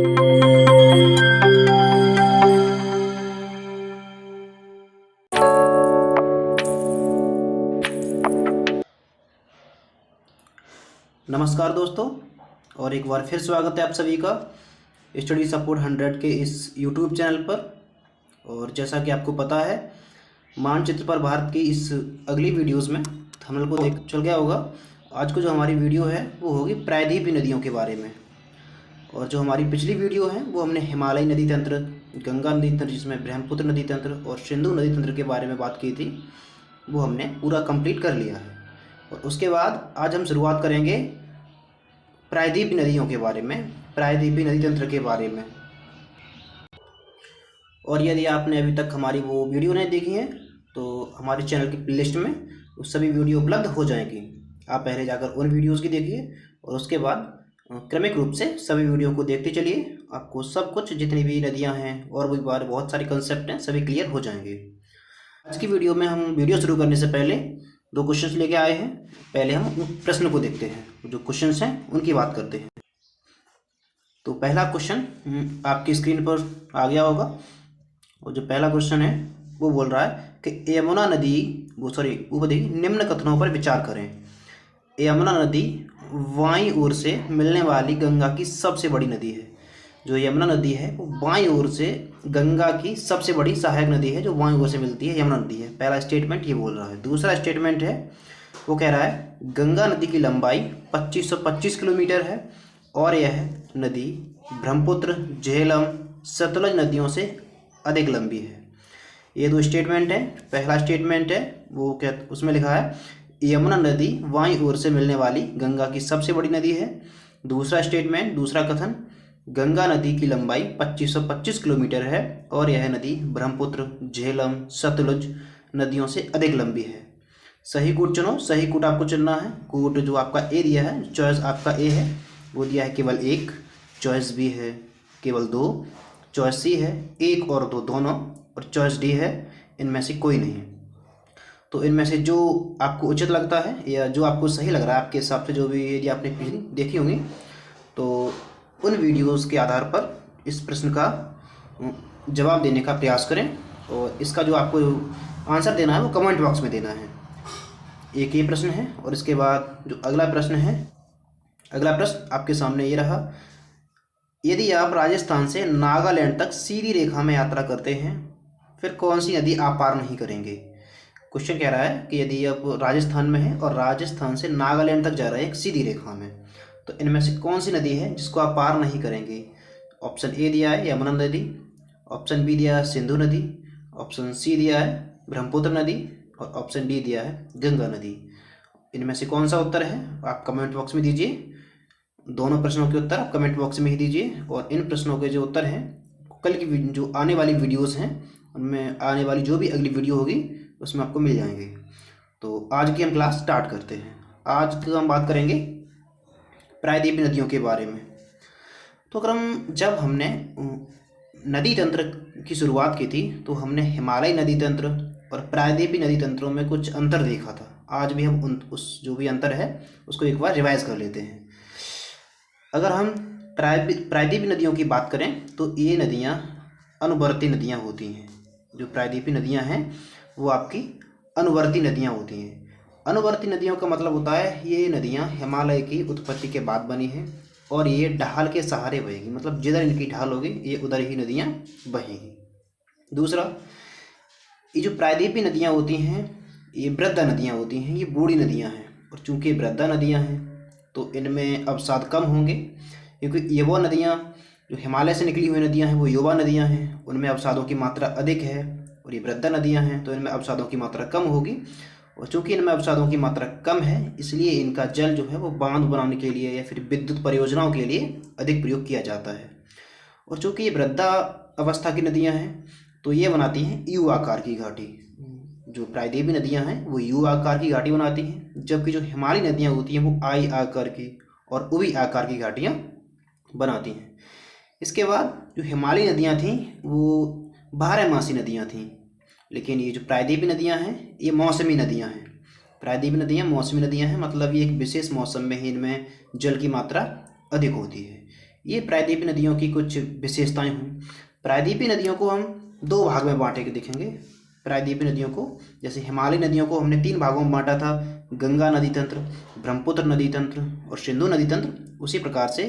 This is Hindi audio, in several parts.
नमस्कार दोस्तों, और एक बार फिर स्वागत है आप सभी का स्टडी सपोर्ट 100 के इस यूट्यूब चैनल पर। और जैसा कि आपको पता है, मानचित्र पर भारत की इस अगली वीडियोस में हम लोग को देख चल गया होगा। आज को जो हमारी वीडियो है वो होगी प्रायद्वीपीय नदियों के बारे में। और जो हमारी पिछली वीडियो है वो हमने हिमालयी नदी तंत्र, गंगा नदी तंत्र जिसमें ब्रह्मपुत्र नदी तंत्र और सिंधु नदी तंत्र के बारे में बात की थी, वो हमने पूरा कंप्लीट कर लिया है। और उसके बाद आज हम शुरुआत करेंगे प्रायद्वीपीय नदियों के बारे में, प्रायद्वीपीय नदी तंत्र के बारे में। और यदि आपने अभी तक हमारी वो वीडियो नहीं देखी है तो हमारे चैनल की प्लेलिस्ट में वो सभी वीडियो उपलब्ध हो जाएंगी। आप पहले जाकर उन वीडियोज़ की देखिए और उसके बाद क्रमिक रूप से सभी वीडियो को देखते चलिए। आपको सब कुछ, जितनी भी नदियां हैं और भी बार बहुत सारे कंसेप्ट हैं, सभी क्लियर हो जाएंगे। आज की वीडियो में हम वीडियो शुरू करने से पहले दो क्वेश्चंस लेके आए हैं। पहले हम प्रश्न को देखते हैं, जो क्वेश्चंस हैं उनकी बात करते हैं। तो पहला क्वेश्चन आपकी स्क्रीन पर आ गया होगा। और जो पहला क्वेश्चन है वो बोल रहा है कि यमुना नदी वो देखिए, निम्न कथनों पर विचार करें। यमुना नदी बाईं ओर से मिलने वाली गंगा की सबसे बड़ी नदी है। जो यमुना नदी है वो बाईं ओर से गंगा की सबसे बड़ी सहायक नदी है, जो बाईं ओर से मिलती है, यमुना नदी है। पहला स्टेटमेंट ये बोल रहा है। दूसरा स्टेटमेंट है वो कह रहा है गंगा नदी की लंबाई 2525 किलोमीटर है और यह नदी ब्रह्मपुत्र, झेलम, सतलज नदियों से अधिक लंबी है। ये दो स्टेटमेंट है। पहला स्टेटमेंट है वो क्या, उसमें लिखा है यमुना नदी बाईं ओर से मिलने वाली गंगा की सबसे बड़ी नदी है। दूसरा स्टेटमेंट, दूसरा कथन, गंगा नदी की लंबाई 2525 किलोमीटर है और यह नदी ब्रह्मपुत्र, झेलम, सतलुज नदियों से अधिक लंबी है। सही कूट चुनो। सही कूट आपको चुनना है। कूट जो आपका ए दिया है, चॉइस आपका ए है, वो दिया है केवल एक, चॉइस बी है केवल दो, चॉइस सी है एक और दो दोनों, और चॉइस डी है इनमें से कोई नहीं। तो इनमें से जो आपको उचित लगता है या जो आपको सही लग रहा है आपके हिसाब से, जो भी यदि आपने पिछली देखी होंगी, तो उन वीडियोस के आधार पर इस प्रश्न का जवाब देने का प्रयास करें। और इसका जो आपको आंसर देना है वो कमेंट बॉक्स में देना है। एक ये प्रश्न है। और इसके बाद जो अगला प्रश्न है, अगला प्रश्न आपके सामने ये रहा। यदि आप राजस्थान से नागालैंड तक सीधी रेखा में यात्रा करते हैं, फिर कौन सी नदी आप पार नहीं करेंगे? क्वेश्चन कह रहा है कि यदि आप राजस्थान में हैं और राजस्थान से नागालैंड तक जा रहे हैं एक सीधी रेखा में, तो इनमें से कौन सी नदी है जिसको आप पार नहीं करेंगे? ऑप्शन ए दिया है यमुना नदी, ऑप्शन बी दिया है सिंधु नदी, ऑप्शन सी दिया है ब्रह्मपुत्र नदी, और ऑप्शन डी दिया है गंगा नदी। इनमें से कौन सा उत्तर है आप कमेंट बॉक्स में दीजिए। दोनों प्रश्नों के उत्तर आप कमेंट बॉक्स में ही दीजिए। और इन प्रश्नों के जो उत्तर हैं कल की जो आने वाली वीडियोज़ हैं उनमें, आने वाली जो भी अगली वीडियो होगी उसमें आपको मिल जाएंगे। तो आज की हम क्लास स्टार्ट करते हैं। आज तो हम बात करेंगे प्रायद्वीपीय नदियों के बारे में। तो अगर जब हमने नदी तंत्र की शुरुआत की थी तो हमने हिमालयी नदी तंत्र और प्रायद्वीपीय नदी तंत्रों में कुछ अंतर देखा था। आज भी हम उस जो भी अंतर है उसको एक बार रिवाइज कर लेते हैं। अगर हम प्रायद्वीपीय नदियों की बात करें तो ये नदियाँ अनुवर्ती नदियाँ होती हैं। जो प्रायद्वीपीय नदियाँ हैं वो आपकी अनुवर्ती नदियाँ होती हैं। अनुवर्ती नदियों का मतलब होता है ये नदियाँ हिमालय की उत्पत्ति के बाद बनी हैं और ये ढाल के सहारे बहेगी, मतलब जिधर इनकी ढाल होगी ये उधर ही नदियाँ बहेंगी। दूसरा, ये जो प्रायद्वीपीय नदियाँ होती हैं ये वृद्धा नदियाँ होती हैं, ये बूढ़ी नदियाँ हैं। और चूँकि वृद्धा नदियाँ हैं तो इनमें अवसाद कम होंगे, क्योंकि युवा नदियाँ जो हिमालय से निकली हुई नदियाँ हैं वो युवा नदियाँ हैं, उनमें अवसादों की मात्रा अधिक है। और ये वृद्धा नदियाँ हैं तो इनमें अवसादों की मात्रा कम होगी। और चूँकि इनमें अवसादों की मात्रा कम है इसलिए इनका जल जो है वो बांध बनाने के लिए या फिर विद्युत परियोजनाओं के लिए अधिक प्रयोग किया जाता है। और चूँकि ये वृद्धा अवस्था की नदियाँ हैं तो ये बनाती हैं यू आकार की घाटी। जो प्रायद्वीपीय नदियाँ हैं वो यू आकार की घाटी बनाती हैं, जबकि जो हिमालयी नदियाँ होती हैं वो आई आकार की और उवी आकार की घाटियाँ बनाती हैं। इसके बाद जो हिमालयी नदियाँ थीं वो बारहमासी नदियाँ थीं, लेकिन ये जो प्रायद्वीपीय नदियाँ हैं ये मौसमी नदियाँ हैं। प्रायद्वीपीय नदियाँ मौसमी नदियाँ हैं, मतलब ये एक विशेष मौसम में ही इनमें जल की मात्रा अधिक होती है। ये प्रायद्वीपीय नदियों की कुछ विशेषताएं हुई। प्रायद्वीपीय नदियों को हम दो भाग में बांटे के देखेंगे। प्रायद्वीपीय नदियों को, जैसे हिमालयी नदियों को हमने तीन भागों में बांटा था, गंगा नदी तंत्र, ब्रह्मपुत्र नदी तंत्र और सिंधु नदी तंत्र। उसी प्रकार से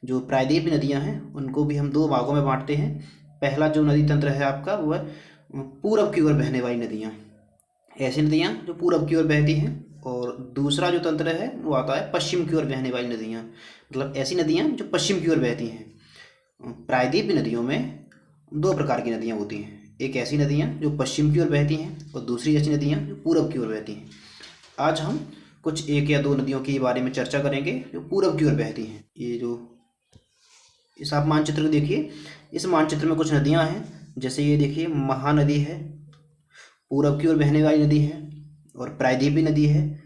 जो प्रायद्वीपीय नदियां हैं उनको भी हम दो भागों में बांटते हैं। पहला जो नदी तंत्र है आपका वो है पूरब की ओर बहने वाली नदियाँ, ऐसी नदियाँ जो पूरब की ओर बहती हैं। और दूसरा जो तंत्र है वो आता है पश्चिम की ओर बहने वाली नदियाँ, मतलब ऐसी नदियाँ जो पश्चिम की ओर बहती हैं। प्रायद्वीपीय नदियों में दो प्रकार की नदियाँ होती हैं, एक ऐसी नदियाँ जो पश्चिम की ओर बहती हैं और दूसरी ऐसी नदियाँ जो पूरब की ओर बहती हैं। आज हम कुछ एक या दो नदियों के बारे में चर्चा करेंगे जो पूरब की ओर बहती हैं। ये जो इस आप मानचित्र को देखिए, इस मानचित्र में कुछ नदियाँ हैं, जैसे ये देखिए महानदी है, पूरब की ओर बहने वाली नदी है और प्रायद्वीपीय नदी है।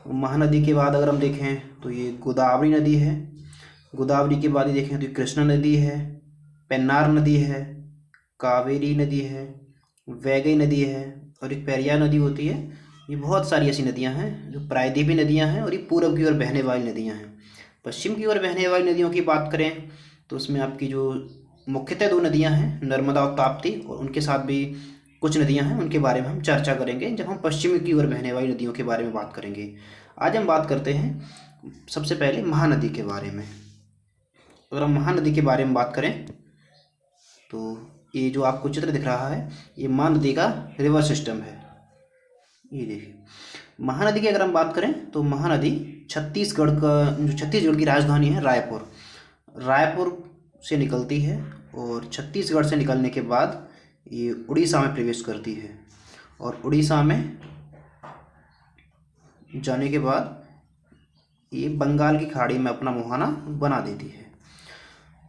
महानदी के बाद अगर हम देखें तो ये गोदावरी नदी है, गोदावरी के बाद ये देखें तो ये कृष्णा नदी है, पेन्नार नदी है, कावेरी नदी है, वैगई नदी है और एक पेरियार नदी होती है। ये बहुत सारी ऐसी नदियां हैं जो प्रायद्वीपीय नदियां हैं और ये पूरब की ओर बहने वाली नदियां हैं। पश्चिम की ओर बहने वाली नदियों की बात करें तो उसमें आपकी जो मुख्यतः दो नदियां हैं, नर्मदा और ताप्ती, और उनके साथ भी कुछ नदियां हैं, उनके बारे में हम चर्चा करेंगे जब हम पश्चिम की ओर बहने वाली नदियों के बारे में बात करेंगे। आज हम बात करते हैं सबसे पहले महानदी के बारे में। अगर हम महानदी के बारे में बात करें तो ये जो आपको चित्र दिख रहा है ये महानदी का रिवर सिस्टम है। ये देखिए महानदी की अगर हम बात करें तो महानदी छत्तीसगढ़ की राजधानी है रायपुर से निकलती है और छत्तीसगढ़ से निकलने के बाद ये उड़ीसा में प्रवेश करती है और उड़ीसा में जाने के बाद ये बंगाल की खाड़ी में अपना मुहाना बना देती है।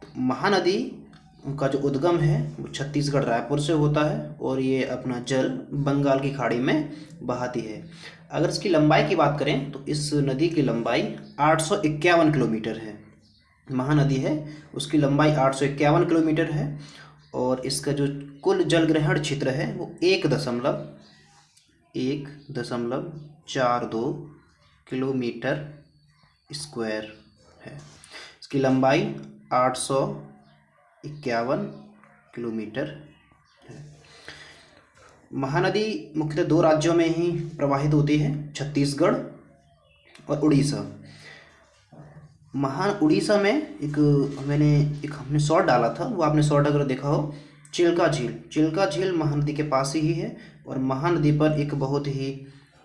तो महानदी का जो उद्गम है वो छत्तीसगढ़ रायपुर से होता है और ये अपना जल बंगाल की खाड़ी में बहाती है। अगर इसकी लंबाई की बात करें तो इस नदी की लंबाई 851 किलोमीटर है। महानदी है उसकी लंबाई 851 किलोमीटर है और इसका जो कुल जल ग्रहण क्षेत्र है वो 1.42 किलोमीटर स्क्वायर है। इसकी लंबाई 851 किलोमीटर है। महानदी मुख्यतः दो राज्यों में ही प्रवाहित होती है, छत्तीसगढ़ और उड़ीसा। उड़ीसा में हमने शॉट डाला था, वो आपने शॉट अगर देखा हो, चिल्का झील महानदी के पास ही है और महानदी पर एक बहुत ही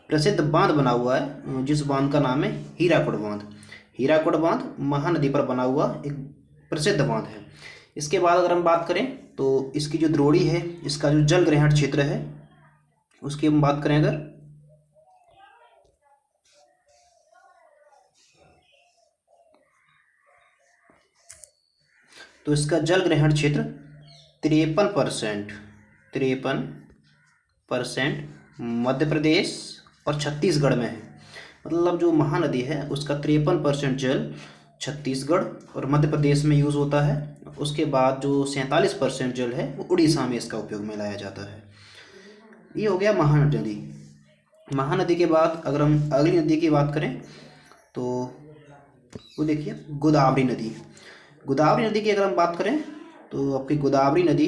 प्रसिद्ध बांध बना हुआ है जिस बांध का नाम है हीराकुड बांध महानदी पर बना हुआ एक प्रसिद्ध बांध है। इसके बाद अगर हम बात करें तो इसकी जो द्रोणी है, इसका जो जल ग्रहण क्षेत्र है उसकी हम बात करें अगर, तो इसका जल ग्रहण क्षेत्र 53% मध्य प्रदेश और छत्तीसगढ़ में है। मतलब जो महानदी है उसका 53% जल छत्तीसगढ़ और मध्य प्रदेश में यूज़ होता है। उसके बाद जो 47% जल है वो उड़ीसा में इसका उपयोग में लाया जाता है। ये हो गया महानदी। महानदी के बाद अगर हम अगली नदी की बात करें तो वो देखिए गोदावरी नदी की अगर हम बात करें तो आपकी गोदावरी नदी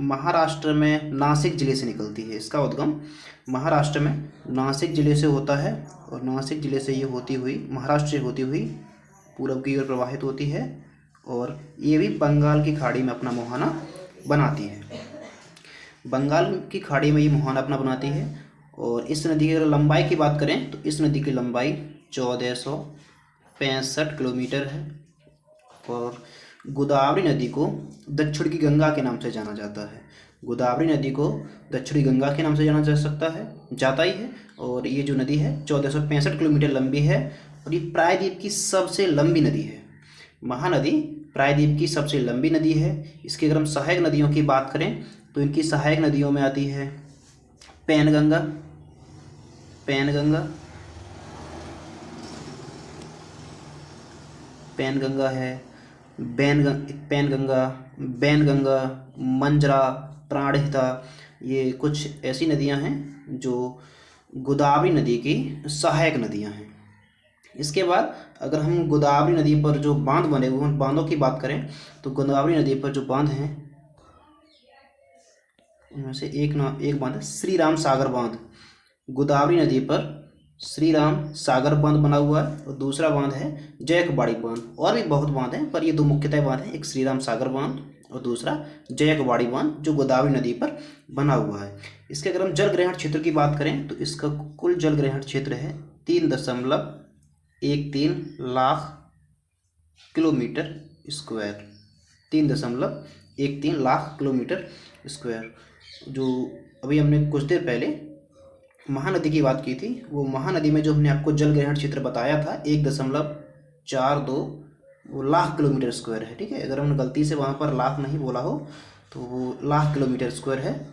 महाराष्ट्र में नासिक जिले से निकलती है। इसका उद्गम महाराष्ट्र में नासिक जिले से होता है और नासिक जिले से ये होती हुई महाराष्ट्र से होती हुई पूरब की ओर प्रवाहित होती है और ये भी बंगाल की खाड़ी में अपना मुहाना बनाती है। बंगाल की खाड़ी में ये मुहाना अपना बनाती है। और इस नदी की अगर लंबाई की बात करें तो इस नदी की लंबाई 1465 किलोमीटर है और गोदावरी नदी को दक्षिण की गंगा के नाम से जाना जाता है। गोदावरी नदी को दक्षिणी गंगा के नाम से जाना जाता ही है और ये जो नदी है 1465 किलोमीटर लंबी है और ये प्रायद्वीप की सबसे लंबी नदी है। महानदी प्रायद्वीप की सबसे लंबी नदी है। इसकी अगर हम सहायक नदियों की बात करें तो इनकी सहायक नदियों में आती है पैनगंगा, है बैनगंगा, मंजरा, प्राणहिता। ये कुछ ऐसी नदियां हैं जो गोदावरी नदी की सहायक नदियां हैं। इसके बाद अगर हम गोदावरी नदी पर जो बांध बने हुए हैं, बांधों की बात करें तो गोदावरी नदी पर जो बांध हैं उनमें से एक बांध है श्री राम सागर बांध। गोदावरी नदी पर श्री राम सागर बांध बना हुआ है और दूसरा बांध है जयकवाड़ी बांध। और भी बहुत बांध हैं पर ये दो मुख्यतः बांध हैं, एक श्री राम सागर बांध और दूसरा जयकवाड़ी बांध जो गोदावरी नदी पर बना हुआ है। इसके अगर हम जल ग्रहण क्षेत्र की बात करें तो इसका कुल जल ग्रहण क्षेत्र है 3.13 lakh kilometre square. 3.13 lakh kilometre square. जो अभी हमने कुछ देर पहले महानदी की बात की थी, वो महानदी में जो हमने आपको जल ग्रहण क्षेत्र बताया था 1.42 लाख किलोमीटर स्क्वायर है। ठीक है, अगर हमने गलती से वहाँ पर लाख नहीं बोला हो तो वो लाख किलोमीटर स्क्वायर है,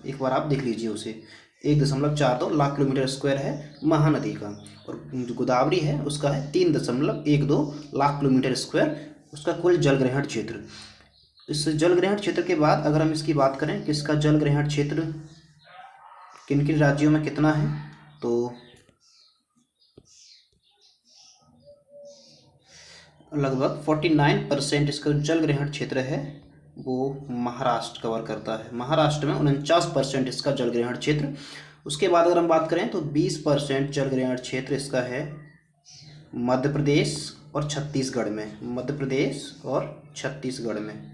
एक बार आप देख लीजिए उसे। 1.42 लाख किलोमीटर स्क्वायर है महानदी का, और जो गोदावरी है उसका है 3.12 लाख किलोमीटर स्क्वायर उसका कुल जल ग्रहण क्षेत्र। इस जल ग्रहण क्षेत्र के बाद अगर हम इसकी बात करें कि इसका जल ग्रहण क्षेत्र किन किन राज्यों में कितना है, तो लगभग 49% इसका जल ग्रहण क्षेत्र है वो महाराष्ट्र कवर करता है। महाराष्ट्र में 49% इसका जल ग्रहण क्षेत्र। उसके बाद अगर हम बात करें तो 20% जल ग्रहण क्षेत्र इसका है मध्य प्रदेश और छत्तीसगढ़ में। मध्य प्रदेश और छत्तीसगढ़ में।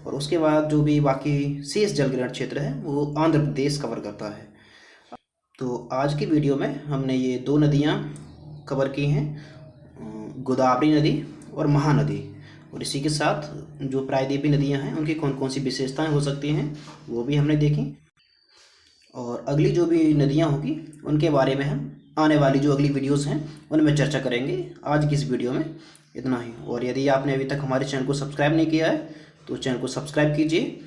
और उसके बाद जो भी बाकी शेष जल ग्रहण क्षेत्र है वो आंध्र प्रदेश कवर करता है। तो आज की वीडियो में हमने ये दो नदियाँ कवर की हैं, गोदावरी नदी और महानदी। और इसी के साथ जो प्रायद्वीपी नदियाँ हैं उनकी कौन कौन सी विशेषताएं हो सकती हैं वो भी हमने देखी। और अगली जो भी नदियाँ होगी उनके बारे में हम आने वाली जो अगली वीडियोस हैं उनमें चर्चा करेंगे। आज की इस वीडियो में इतना ही। और यदि आपने अभी तक हमारे चैनल को सब्सक्राइब नहीं किया है तो चैनल को सब्सक्राइब कीजिए,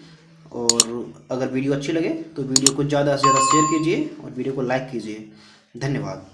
और अगर वीडियो अच्छी लगे तो वीडियो को ज़्यादा से ज़्यादा शेयर कीजिए और वीडियो को लाइक कीजिए। धन्यवाद।